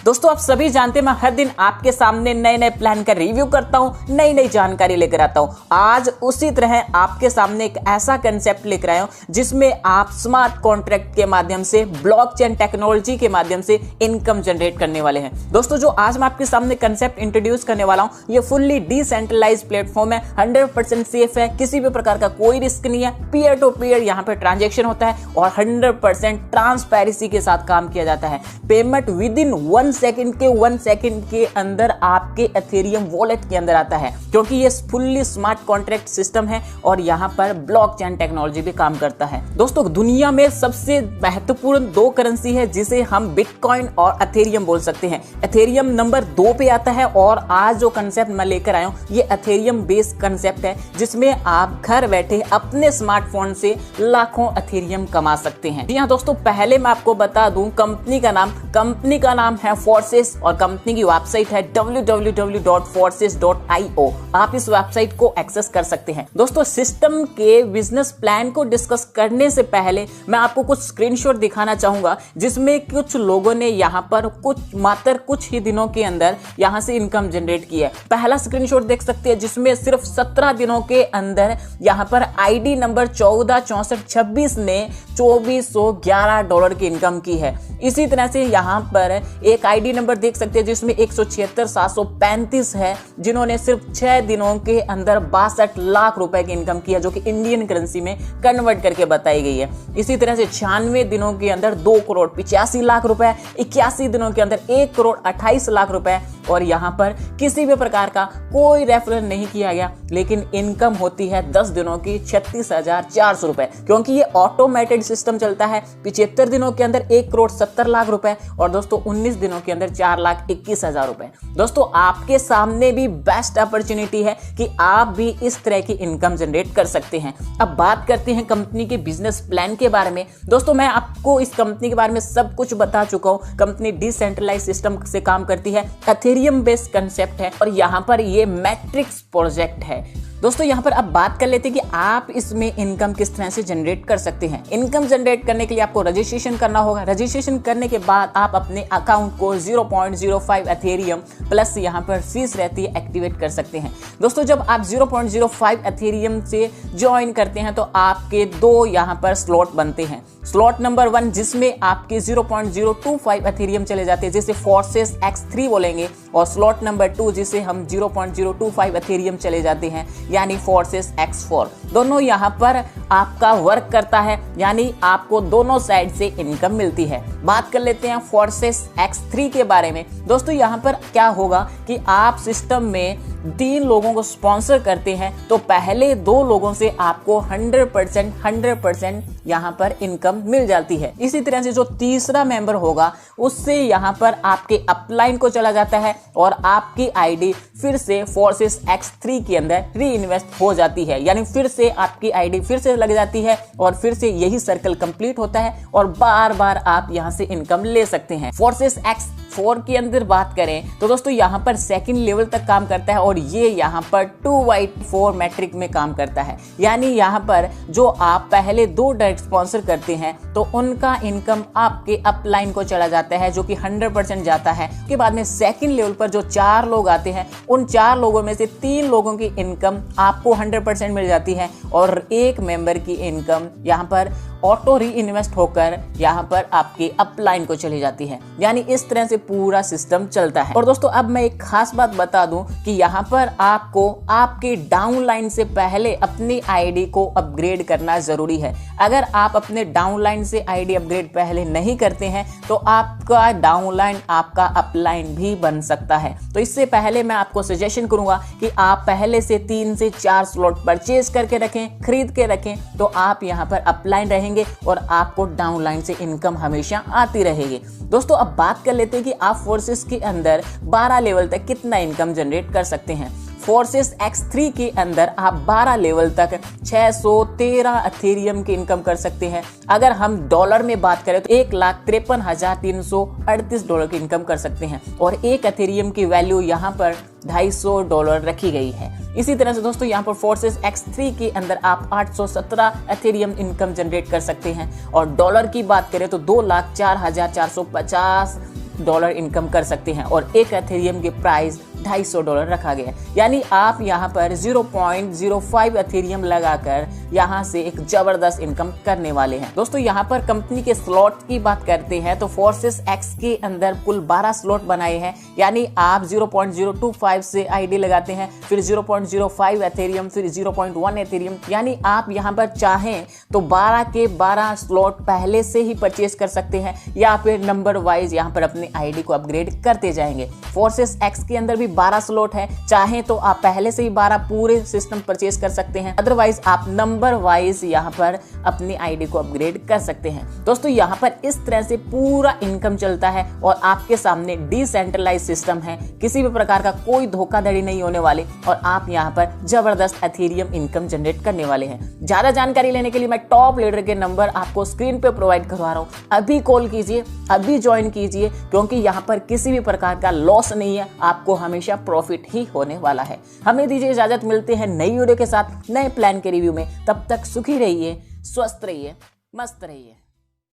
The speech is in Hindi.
दोस्तों आप सभी जानते हैं मैं हर दिन आपके सामने नए नए प्लान का रिव्यू करता हूं, नई नई जानकारी लेकर आता हूं। आज उसी तरह आपके सामने एक ऐसा कंसेप्ट लेकर आया हूं जिसमें आप स्मार्ट कॉन्ट्रैक्ट के माध्यम से ब्लॉकचेन टेक्नोलॉजी के माध्यम से इनकम जनरेट करने वाले हैं। दोस्तों जो आज मैं आपके सामने कंसेप्ट इंट्रोड्यूस करने वाला हूं ये फुल्ली डिसेंट्रलाइज्ड प्लेटफॉर्म है, 100% सेफ है, किसी भी प्रकार का कोई रिस्क नहीं है, पीयर टू पीयर यहाँ पे ट्रांजेक्शन होता है और 100% ट्रांसपेरेंसी के साथ काम किया जाता है। पेमेंट विद इन 1 सेकंड के अंदर आपके एथेरियम वॉलेट के अंदर आता है, क्योंकि ये फुल्ली स्मार्ट कॉन्ट्रैक्ट सिस्टम है और यहाँ पर ब्लॉकचेन टेक्नोलॉजी भी काम करता है। दोस्तों दुनिया में सबसे महत्वपूर्ण 2 करेंसी है जिसे हम बिटकॉइन और एथेरियम बोल सकते हैं। एथेरियम नंबर 2 पे आता है और आज जो कंसेप्ट मैं लेकर आया हूँ ये एथेरियम बेस्ड कंसेप्ट है जिसमें आप घर बैठे अपने स्मार्टफोन से लाखों एथेरियम कमा सकते हैं। जी हाँ दोस्तों, पहले मैं आपको बता दूं कंपनी का नाम है फोर्सेस और कंपनी की वेबसाइट है www.forces.io। आप इस वेबसाइट को एक्सेस कर सकते हैं। दोस्तों सिस्टम के बिजनेस प्लान को डिस्कस करने से पहले मैं आपको कुछ स्क्रीनशॉट दिखाना चाहूंगा जिसमें कुछ लोगों ने यहाँ पर मात्र कुछ ही दिनों के अंदर यहाँ से इनकम जनरेट की है। पहला स्क्रीनशॉट देख सकते हैं जिसमें सिर्फ 17 दिनों के अंदर यहाँ पर आईडी नंबर 146426 ने $2411 की इनकम की है। इसी तरह से यहाँ पर एक आईडी नंबर देख सकते हैं जिसमें 176,735 है जिन्होंने सिर्फ 6 दिनों के अंदर 62 लाख रुपए की इनकम की है, जो कि इंडियन करेंसी में कन्वर्ट करके बताई गई है। इसी तरह से 96 दिनों के अंदर 2,85,00,000 रुपए, 81 दिनों के अंदर 1,28,00,000 रुपए और यहाँ पर किसी भी प्रकार का कोई रेफरल नहीं किया गया, लेकिन इनकम होती है 10 दिनों की 36,400 रुपए, क्योंकि ये ऑटोमेटेड सिस्टम चलता है। 75 दिनों के अंदर 1,70,00,000 रुपए और दोस्तों 19 दिनों के अंदर 4,21,000 रुपए। दोस्तों आपके सामने भी बेस्ट अपॉर्चुनिटी है कि आप भी इस तरह की इनकम जनरेट कर सकते हैं। अब बात करते हैं कंपनी के बिजनेस प्लान के बारे में। दोस्तों मैं आपको इस कंपनी के बारे में सब कुछ बता चुका हूं। कंपनी डिसेंट्रलाइज्ड सिस्टम से काम करती है, एथेरियम बेस्ड कंसेप्ट है और यहाँ पर ये मैट्रिक्स प्रोजेक्ट है। दोस्तों यहाँ पर अब बात कर लेते हैं कि आप इसमें इनकम किस तरह से जनरेट कर सकते हैं। इनकम जनरेट करने के लिए आपको रजिस्ट्रेशन करना होगा। रजिस्ट्रेशन करने के बाद आप अपने अकाउंट को 0.05 एथेरियम प्लस यहाँ पर फीस रहती है एक्टिवेट कर सकते हैं। दोस्तों जब आप 0.05 एथेरियम से ज्वाइन करते हैं तो आपके 2 यहाँ पर स्लॉट बनते हैं। स्लॉट नंबर 1 जिसमें आपके 0.025 एथेरियम चले जाते हैं जिसे फोर्सेस X3 बोलेंगे, और स्लॉट नंबर 2 जिसे हम 0.025 एथेरियम चले जाते हैं यानी फोर्सेस X4। दोनों यहाँ पर आपका वर्क करता है, यानी आपको दोनों साइड से इनकम मिलती है। बात कर लेते हैं फोर्सेस X3 के बारे में। दोस्तों यहाँ पर क्या होगा कि आप सिस्टम में 3 लोगों को स्पॉन्सर करते हैं तो पहले 2 लोगों से आपको 100% यहाँ पर इनकम मिल जाती है। इसी तरह से जो तीसरा मेंबर होगा उससे यहाँ पर आपके अपलाइन को चला जाता है और आपकी आईडी फिर से फोर्सेस X3 के अंदर रीइन्वेस्ट हो जाती है, यानी फिर से आपकी आईडी फिर से लग जाती है और फिर से यही सर्कल कंप्लीट होता है और बार बार आप यहाँ से इनकम ले सकते हैं। फोर्सेस X4 के अंदर बात करें तो दोस्तों यहाँ पर सेकंड लेवल तक काम करता है और ये यहाँ पर 2/4 मैट्रिक में काम करता है, यानी यहाँ पर जो आप पहले 2 डायरेक्ट स्पॉन्सर करते हैं तो उनका इनकम आपके अपलाइन को चला जाता है जो कि 100% जाता है। उसके बाद में सेकंड लेवल पर जो 4 लोग आते हैं उन 4 लोगों में से 3 लोगों की इनकम आपको 100% मिल जाती है और एक मेंबर की इनकम यहाँ पर ऑटो री इन्वेस्ट होकर यहाँ पर आपके अपलाइन को चली जाती है, यानी इस तरह से पूरा सिस्टम चलता है। और दोस्तों अब मैं एक खास बात बता दूं कि यहाँ पर आपको आपके डाउनलाइन से पहले अपनी आईडी को अपग्रेड करना जरूरी है। अगर आप अपने डाउनलाइन से आईडी अपग्रेड पहले नहीं करते हैं तो आपका डाउनलाइन आपका अपलाइन भी बन सकता है। तो इससे पहले मैं आपको सजेशन करूंगा कि आप पहले से 3 से 4 स्लॉट परचेज करके रखें, खरीद के रखें, तो आप यहाँ पर अपलाइन रहेंगे और आपको डाउनलाइन से इनकम हमेशा आती रहेगी। दोस्तों अब बात कर लेते हैं कि आप फोर्सेस के अंदर 12 लेवल तक कितना इनकम जनरेट कर सकते हैं। फोर्सेस X3 के अंदर आप 12 लेवल तक 613 एथेरियम की इनकम कर सकते हैं। अगर हम डॉलर में बात करें तो $1,53,338 की इनकम कर सकते हैं और एक एथेरियम की वैल्यू यहाँ पर $250 रखी गई है। इसी तरह से दोस्तों यहाँ पर फोर्सेस X3 के अंदर आप 817 एथेरियम इनकम जनरेट कर सकते हैं और डॉलर की बात करें तो 2,04,450 $2 इनकम कर सकते हैं और एक एथेरियम के प्राइस $250 रखा गया है। यानी आप यहाँ पर 0.05 एथेरियम लगाकर यहाँ से एक जबरदस्त इनकम करने वाले हैं। दोस्तों यहाँ पर कंपनी के स्लॉट की बात करते हैं तो फोर्सेस एक्स के अंदर कुल 12 स्लॉट बनाए हैं। यानी आप 0.025 से आईडी लगाते हैं, फिर 0.05 एथेरियम, फिर 0.1 एथेरियम। यानी आप यहाँ पर चाहें तो 12 के 12 स्लॉट पहले से ही परचेज कर सकते हैं या फिर नंबर वाइज यहाँ पर अपने आईडी को अपग्रेड करते जाएंगे। फोर्सेस एक्स के अंदर भी 12 स्लॉट है, चाहे तो आप पहले से ही 12 पूरे सिस्टम परचेज कर सकते हैं, अदरवाइज आप नंबर वाइज यहाँ पर अपनी आईडी को अपग्रेड कर सकते हैं। दोस्तों यहाँ पर इस तरह से पूरा इनकम चलता है और आपके सामने डिसेंट्रलाइज सिस्टम है, किसी भी प्रकार का कोई धोखाधड़ी नहीं होने वाले और आप यहाँ पर जबरदस्त एथेरियम इनकम जनरेट करने वाले हैं। ज्यादा जानकारी लेने के लिए मैं टॉप लीडर के नंबर आपको स्क्रीन पे प्रोवाइड करवा रहा हूँ, अभी कॉल कीजिए, अभी ज्वाइन कीजिए, क्योंकि यहाँ पर किसी भी प्रकार का लॉस नहीं है, आपको हमेशा प्रॉफिट ही होने वाला है। हमें दीजिए इजाजत, मिलते हैं नई वीडियो के साथ नए प्लान के रिव्यू में। तब तक सुखी रहिए, स्वस्थ रहिए, मस्त रहिए।